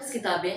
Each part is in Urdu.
10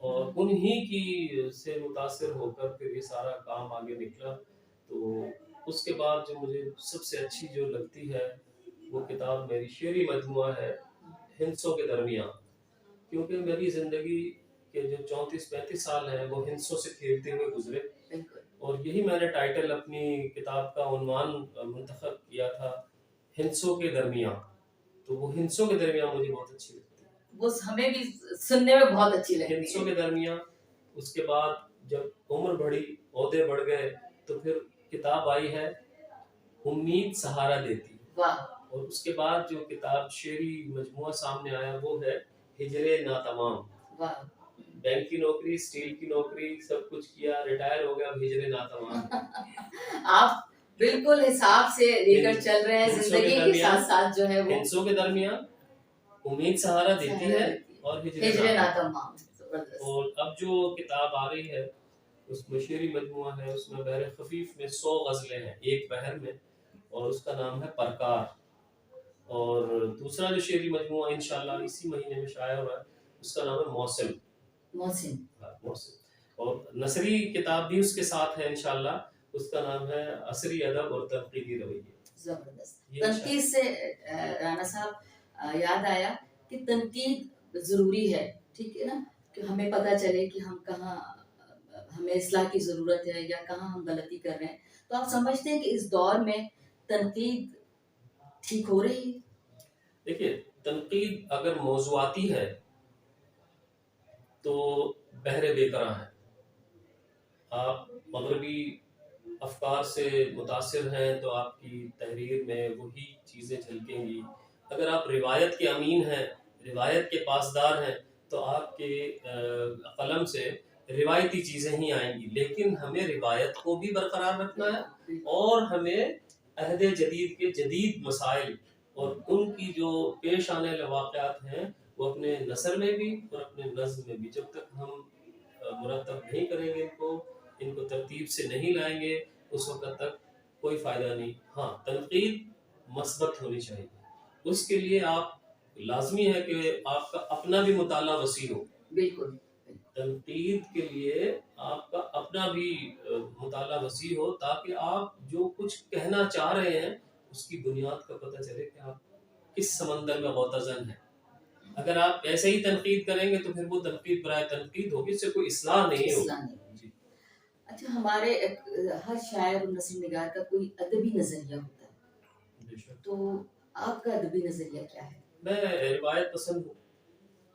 اور انہی کی سے متاثر ہو کر پھر یہ سارا کام آگے نکلا. تو اس کے بعد جو مجھے سب سے اچھی جو لگتی ہے وہ کتاب میری شعری مجموعہ ہے ہندسوں کے درمیان. کیونکہ میری زندگی کے جو 34-35 سال ہیں وہ ہندسوں سے کھیلتے ہوئے گزرے, اور یہی میں نے ٹائٹل اپنی کتاب کا عنوان منتخب کیا تھا, ہندسوں کے درمیان. تو وہ ہندسوں کے درمیان مجھے بہت اچھی لگتی ہے, وہ ہمیں بھی سننے میں بہت اچھی لگتی ہے. ہندسوں کے درمیان. اس کے بعد جب عمر بڑھی, عہدے بڑھ گئے, تو پھر کتاب آئی ہے امید سہارا دیتی. واہ. اور اس کے بعد جو کتاب شعری مجموعہ سامنے آیا وہ ہے ہجر ناتمام. واہ. بینک کی نوکری, اسٹیل کی نوکری, سب کچھ کیا, ریٹائر ہو گیا, اب ہجر ناتمام. آپ بالکل حساب سے لے کر چل رہے ہیں زندگی کے ساتھ ساتھ جو ہے وہ ہندسوں کے درمیان امید سہارا دیتی ہے اور ہجر ناتمام. اور اب جو کتاب آ رہی ہے اس میں شعری مجموعہ ہے, اس میں بحر خفیف میں 100 غزلیں ہیں ایک بحر میں, اور اس کا نام ہے پرکار. اور دوسرا جو شعری مجموعہ انشاءاللہ اسی مہینے میں شائع ہوا ہے اس کا نام ہے موسم. موسم. اور نثری کتاب بھی اس کے ساتھ ہے انشاءاللہ, اس کا نام ہے عصری ادب اور تنقیدی رویے. زبردست. تنقید سے رانا صاحب یاد آیا کہ تنقید ضروری ہے, ٹھیک ہے نا, کہ ہمیں پتہ چلے کہ ہم کہاں ہمیں اصلاح کی ضرورت ہے یا کہاں ہم غلطی کر رہے ہیں. تو آپ سمجھتے ہیں کہ اس دور میں تنقید ٹھیک ہو رہی ہے؟ دیکھیے, تنقید اگر موضوعاتی ہے تو بحر بے پناہ ہے. آپ مغربی افکار سے متاثر ہیں تو آپ کی تحریر میں وہی چیزیں جھلکیں گی. اگر آپ روایت کے امین ہیں, روایت کے پاسدار ہیں, تو آپ کے قلم سے روایتی چیزیں ہی آئیں گی. لیکن ہمیں روایت کو بھی برقرار رکھنا ہے, اور ہمیں عہد جدید کے جدید مسائل اور ان کی جو پیش آنے والے واقعات ہیں وہ اپنے نثر میں بھی اور اپنے نظم میں بھی, جب تک ہم مرتب نہیں کریں گے ان کو ترتیب سے نہیں لائیں گے, اس وقت تک کوئی فائدہ نہیں. ہاں, تنقید مثبت ہونی چاہیے. اس کے لیے آپ لازمی ہے کہ آپ کا اپنا بھی مطالعہ وسیع ہو. بالکل. تنقید کے لیے آپ کا اپنا بھی مطالعہ وسیع ہو, تاکہ آپ جو کچھ کہنا چاہ رہے ہیں اس کی بنیاد کا پتہ چلے کہ آپ کس سمندر میں غوطہ-زن ہیں. اگر آپ ایسے ہی تنقید کریں گے تو پھر وہ تنقید برائے تنقید ہوگی, اس سے کوئی اصلاح نہیں ہوگی. جی. اچھا, ہمارے ہر شاعر اور نثر نگار کا کوئی ادبی نظریہ ہوتا ہے, تو آپ کا ادبی نظریہ کیا ہے؟ میں روایت پسند ہوں,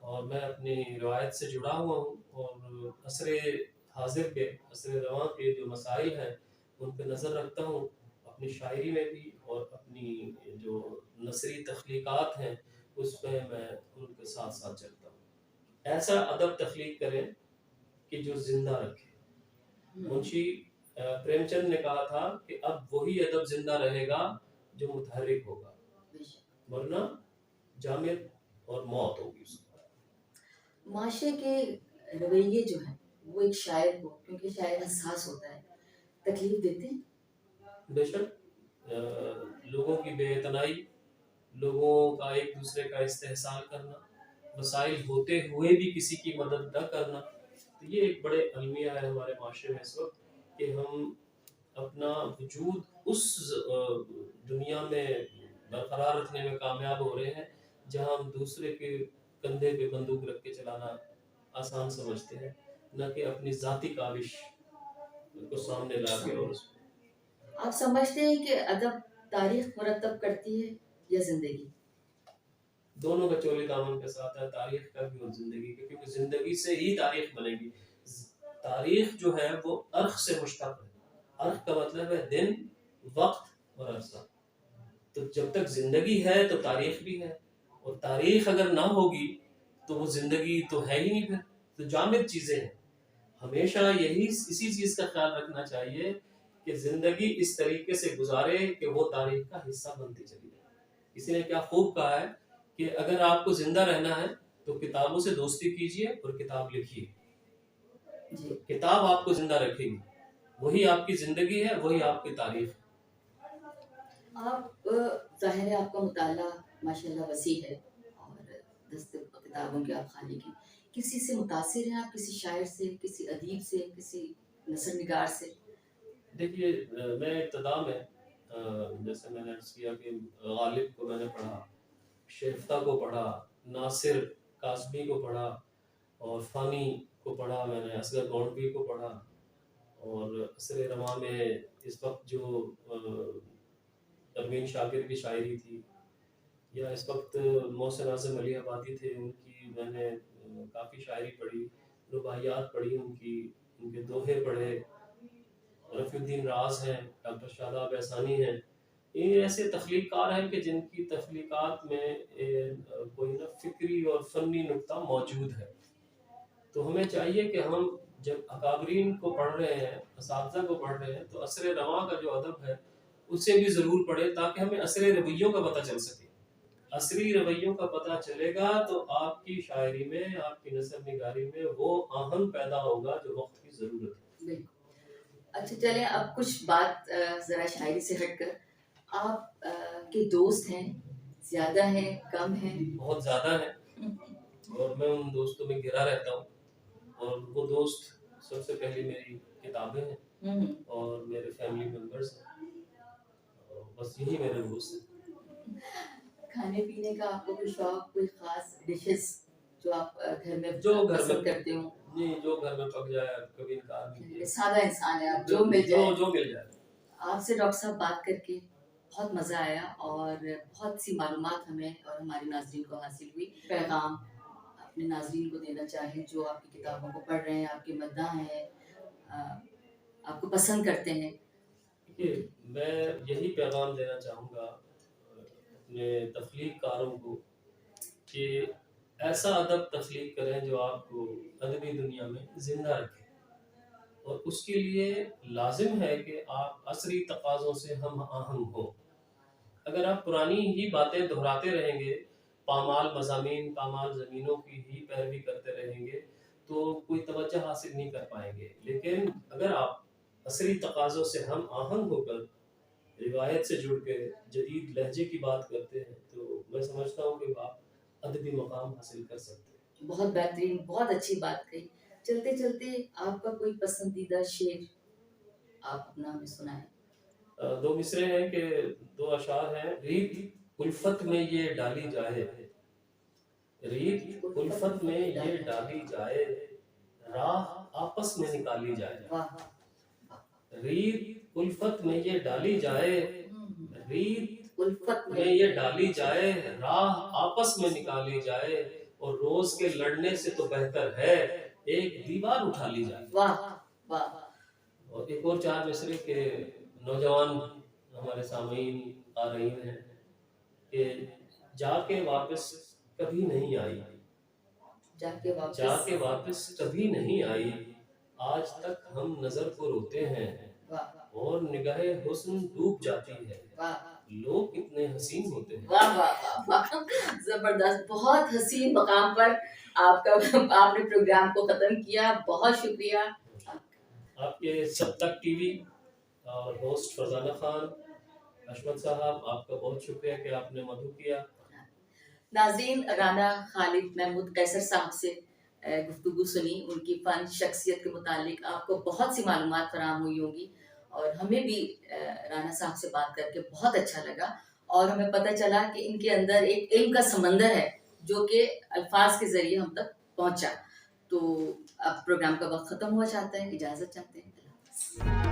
اور میں اپنی روایت سے جڑا ہوا ہوں, اور عصر حاضر کے, عصر رواں کے جو مسائل ہیں ان پہ نظر رکھتا ہوں, اپنی شاعری میں بھی, اور اپنی جو نثری تخلیقات ہیں اس میں میں ان کے ساتھ ساتھ چلتا ہوں. ایسا ادب تخلیق کریں کہ جو زندہ رکھے. منشی پریم چند نے کہا تھا کہ اب وہی ادب زندہ رہے گا جو متحرک ہوگا, ورنہ جامد اور موت ہوگی اس کو. معاشرے کے رویے جو ہیں وہ ایک شاعر کو, کیونکہ شاعر حساس ہوتا ہے, تکلیف دیتے ہیں. بے شک, لوگوں کی بے اعتنائی, لوگوں کا ایک دوسرے کا استحصال کرنا, وسائل ہوتے ہوئے بھی کسی کی مدد نہ کرنا, تو یہ ایک بڑے المیہ ہے ہمارے معاشرے میں اس وقت, کہ ہم اپنا وجود اس دنیا میں برقرار رکھنے میں کامیاب ہو رہے ہیں جہاں ہم دوسرے کے کندھے پہ بندوق رکھ کے چلانا آسان سمجھتے ہیں, نہ کہ اپنی ذاتی کاوش کو سامنے لا کے. اور آپ سمجھتے ہیں کہ ادب تاریخ مرتب کرتی ہے یا زندگی؟ دونوں کا چولی دامن کے ساتھ ہے, تاریخ کا بھی اور زندگی کا, کیونکہ زندگی سے ہی تاریخ بنے گی. تاریخ جو ہے وہ عرق سے مشتق ہے. عرق کا مطلب ہے دن, وقت اور عرصہ. تو جب تک زندگی ہے تو تاریخ بھی ہے, اور تاریخ اگر نہ ہوگی تو وہ زندگی تو ہے ہی نہیں. پھر تو جامد چیزیں ہیں. ہمیشہ اسی چیز کا خیال رکھنا چاہیے کہ زندگی اس طریقے سے گزارے کہ وہ تاریخ کا حصہ بنتی چلی جائے. کسی نے کیا خوب کہا ہے کہ اگر آپ کو زندہ رہنا ہے تو کتابوں سے دوستی کیجیے اور کتاب لکھیے. کتاب آپ کو زندہ رکھے گی, وہی آپ کی زندگی ہے, وہی آپ کی تاریخ ہے. آپ ظاہر ہے آپ کا مطالعہ ماشاءاللہ وسیع ہے, اور دست کتابوں کے آپ خالق ہیں. کسی سے متاثر ہیں آپ، کسی شاعر سے، کسی ادیب سے، کسی نثر نگار سے؟ دیکھیے میں ابتدا میں جیسے میں نے عرض کیا کہ غالب کو میں نے پڑھا، شیفتہ کو پڑھا، ناصر کاظمی کو پڑھا، اور فانی کو پڑھا، میں نے اصغر گونڈوی کو پڑھا، اور عصر رواں میں اس وقت جو پروین شاکر کی شاعری تھی، یا اس وقت محسن اعظم علی آبادی تھے، ان کی میں نے کافی شاعری پڑھی، رباعیات پڑھی، ان کے دوہے پڑھے، رفیع الدین راز ہیں، ڈاکٹر شاداب احسانی ہیں. یہ ایسے تخلیق کار ہیں کہ جن کی تخلیقات میں کوئی نہ فکری اور فنی نکتہ موجود ہے. تو ہمیں چاہیے کہ ہم جب اکابرین کو پڑھ رہے ہیں، اساتذہ کو پڑھ رہے ہیں، تو عصر رواں کا جو ادب ہے اسے بھی ضرور پڑھیں، تاکہ ہمیں عصر رویوں کا پتہ چل سکے. عصری رویوں کا پتہ چلے گا تو آپ کی شاعری میں، آپ کی نثر نگاری میں وہ آہنگ پیدا ہوگا جو وقت کی ضرورت ہے. بالکل. اچھا چلیں اب کچھ بات ذرا شاعری سے ہٹ کر، آپ کے دوست ہیں، زیادہ ہیں، کم ہیں؟ بہت زیادہ ہیں، اور میں ان دوستوں میں گھرا رہتا ہوں. اور وہ دوست سب سے پہلے میری کتابیں ہیں اور میرے فیملی ممبرس ہیں، بس یہی میرے دوست ہیں. کھانے پینے کا آپ کو کوئی شوق، کوئی خاص ڈشز جو آپ گھر میں جو گھر پسند میں کرتے ہوں؟ نہیں، جو گھر میں پک جائے، کبھی انکار نہیں کیا. سادہ انسان ہے آپ، جو مل جائے. جو مل جائے. آپ سے ڈاکٹر صاحب بات کر کے بہت مزہ آیا، اور بہت سی معلومات ہمیں اور ہمارے ناظرین کو حاصل ہوئی. پیغام اپنے ناظرین کو دینا چاہیں جو آپ کی کتابوں کو پڑھ رہے ہیں، آپ کے مداح ہیں، آپ کو پسند کرتے ہیں؟ میں یہی پیغام دینا چاہوں گا اپنے تخلیق کاروں کو کہ ایسا ادب تخلیق کریں جو آپ کو ادبی دنیا میں زندہ رکھے، اور اس کے لیے لازم ہے کہ آپ عصری تقاضوں سے ہم آہنگ ہوں. اگر آپ پرانی ہی باتیں دہراتے رہیں گے، پامال مضامین، پامال زمینوں کی ہی پیروی کرتے رہیں گے، تو کوئی توجہ حاصل نہیں کر پائیں گے. لیکن اگر آپ عصری تقاضوں سے ہم آہنگ ہو کر روایت سے جڑ کے جدید لہجے کی بات کرتے ہیں، تو میں سمجھتا ہوں کہ آپ ادبی مقام حاصل کر سکتے ہیں. بہت بہترین، بہت اچھی بات کہی. چلتے چلتے آپ کا کوئی پسندیدہ شعر آپ اپنا ہمیں سنائیں. دو مصرے ہیں کہ دو اشعار ہیں. ریت الفت میں یہ ڈالی جائے، ریت الفت میں یہ ڈالی جائے، راہ آپس میں نکالی جائے. ریت الفت میں یہ ڈالی جائے، ریت الفت میں یہ ڈالی جائے، راہ آپس میں نکالی جائے، اور روز کے لڑنے سے تو بہتر ہے ایک دیوار اٹھا لی جائے. واہ واہ. اور ایک اور چار مصرے کے نوجوان ہمارے سامعین قارئین ہیں کہ جا کے واپس کبھی نہیں آئی، جا کے واپس کبھی نہیں آئی، آج تک ہم نظر کو روتے ہیں اور نگاہ حسن ڈوب جاتی ہے، لوگ کتنے حسین ہوتے ہیں. واہ واہ واہ، زبردست. بہت حسین مقام پر آپ نے پروگرام کو ختم کیا. بہت شکریہ. آپ کے سب تک ٹی وی اور ہوسٹ فرزانہ خان، اشمت صاحب، آپ کا بہت شکریہ کہ آپ نے مدعو کیا. ناظرین، رانا خالد محمود قیصر صاحب سے گفتگو سنی. ان کی فن شخصیت کے متعلق آپ کو بہت سی معلومات فراہم ہوئی ہوں گی، اور ہمیں بھی رانا صاحب سے بات کر کے بہت اچھا لگا، اور ہمیں پتہ چلا کہ ان کے اندر ایک علم کا سمندر ہے جو کہ الفاظ کے ذریعے ہم تک پہنچا. تو اب پروگرام کا وقت ختم ہوا چاہتا ہے، اجازت چاہتے ہیں. اللہ حافظ.